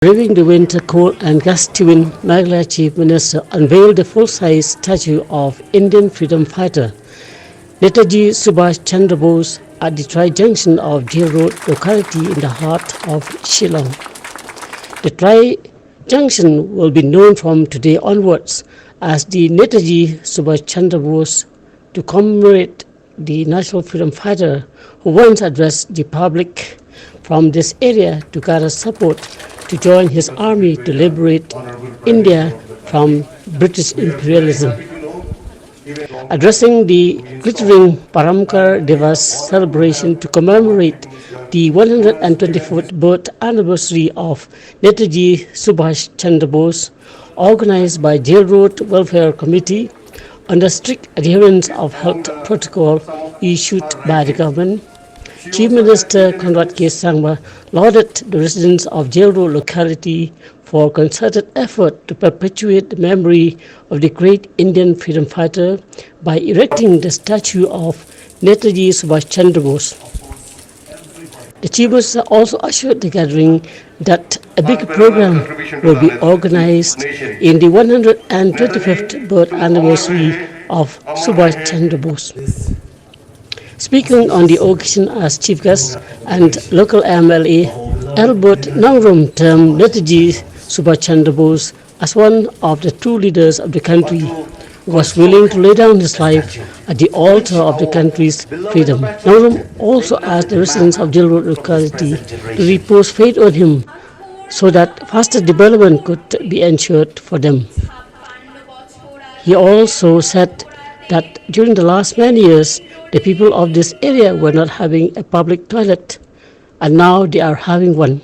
Braving the winter cold and gusty wind, Meghalaya Chief Minister unveiled the full-size statue of Indian freedom fighter Netaji Subhas Chandra Bose at the Tri-Junction of Jail Road locality in the heart of Shillong. The Tri-Junction will be known from today onwards as the Netaji Subhas Chandra Bose to commemorate the national freedom fighter who once addressed the public from this area to gather support to join his army to liberate India from British imperialism. Addressing the glittering Paramkar Divas celebration to commemorate the 124th birth anniversary of Netaji Subhas Chandra Bose, organized by Jail Road Welfare Committee under strict adherence of health protocol issued by the government, Chief Minister Conrad K. Sangma lauded the residents of Jail Road locality for concerted effort to perpetuate the memory of the great Indian freedom fighter by erecting the statue of Netaji Subhas Chandra Bose. The Chief Minister also assured the gathering that a big program will be organized in the 125th birth anniversary of Subhas Chandra Bose. Speaking on the occasion as chief guest and local MLA, Albert Nangrum termed Netaji Subhas Chandra Bose as one of the true leaders of the country who was willing to lay down his life at the altar of the country's freedom. Nangrum also asked the residents of Jail Road locality to repose faith on him so that faster development could be ensured for them. He also said that during the last many years, the people of this area were not having a public toilet, and now they are having one.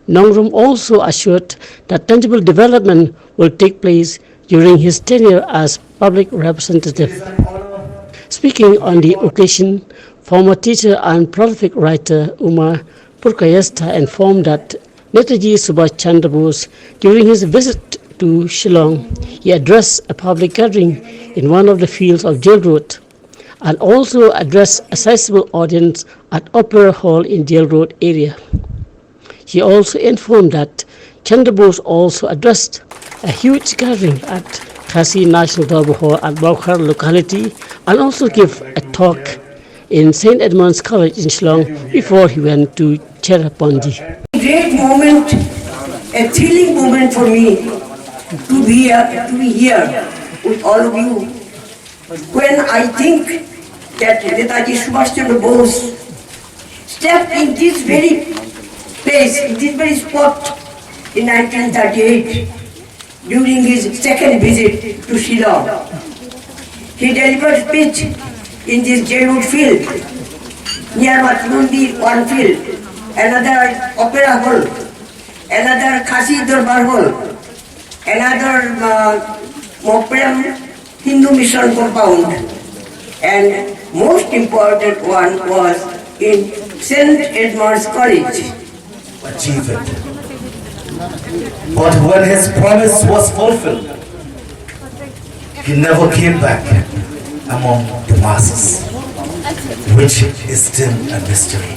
Nangrum also assured that tangible development will take place during his tenure as public representative. Speaking on the occasion, former teacher and prolific writer Umar Purkayastha informed that Netaji Subhas Chandra Bose, during his visit to Shillong, he addressed a public gathering in one of the fields of Jail Road, and also addressed a sizable audience at Opera Hall in Jail Road area. He also informed that Chandra Bose also addressed a huge gathering at Kasi National Darbar Hall at Baukhar locality and also gave a talk in St. Edmund's College in Shillong before he went to Cherrapunji. Great moment, a thrilling moment for me to be here with all of you. When I think that Netaji Subhas Chandra Bose stepped in this very place, in this very spot in 1938 during his second visit to Shillong. He delivered speech in this Jail Road field, near Matlundi one field, another Opera Hall, another Kasi Darbar Hall, another Mopram Hindu Mission compound, and most important one was in St. Edmund's College. Achieve it. But when his promise was fulfilled, he never came back among the masses, which is still a mystery.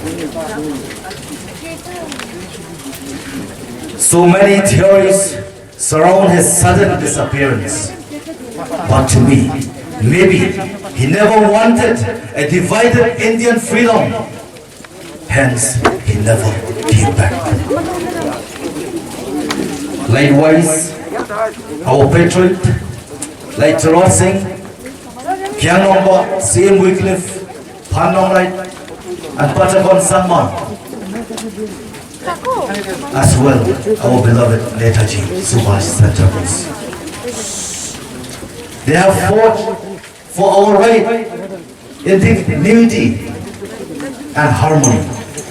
So many theories surround his sudden disappearance. But to me, maybe he never wanted a divided Indian freedom. Hence, he never came back. Likewise, our patriot, like Tarot Singh, Kyanongba, Siem Wycliffe, Pandonglai, and Patagon Samman, as well our beloved Netaji Subhas Chandra Bose. They have fought for our right in dignity and harmony,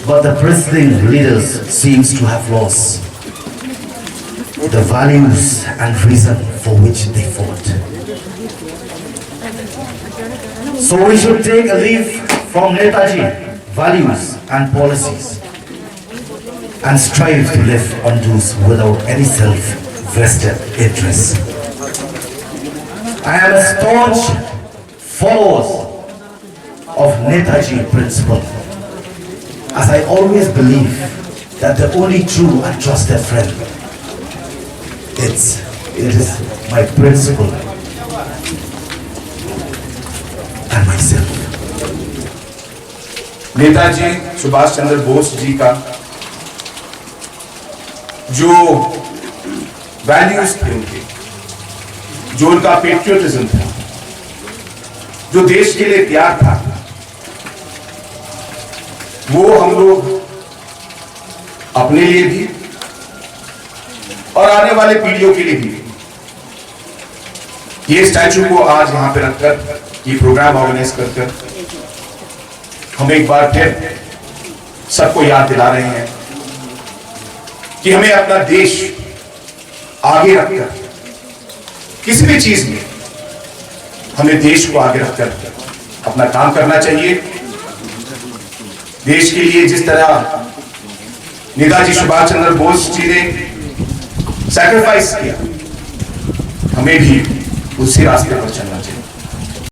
but the preceding leaders seems to have lost the values and reason for which they fought. So we should take a leaf from Netaji values and policies and strive to live on those without any self-vested interest. I am a staunch follower of Netaji principle, as I always believe that the only true and trusted friend It is my principle and myself. Netaji Subhash Chandra Bose ji का जो values थे उनके, जो उनका patriotism था, जो देश के लिए त्याग था, वो हम लोग अपने लिए भी और आने वाले पीढ़ियों के लिए भी ये स्टैचू को आज यहां पे रखकर ये प्रोग्राम ऑर्गेनाइज कर हम एक बार फिर सबको याद दिला रहे हैं कि हमें अपना देश आगे रखकर किसी भी चीज में हमें देश को आगे रखकर अपना काम करना चाहिए। देश के लिए जिस तरह नेताजी सुभाष चंद्र बोस जी ने सैक्रिफाइस किया, हमें भी उसी रास्ते पर चलना चाहिए।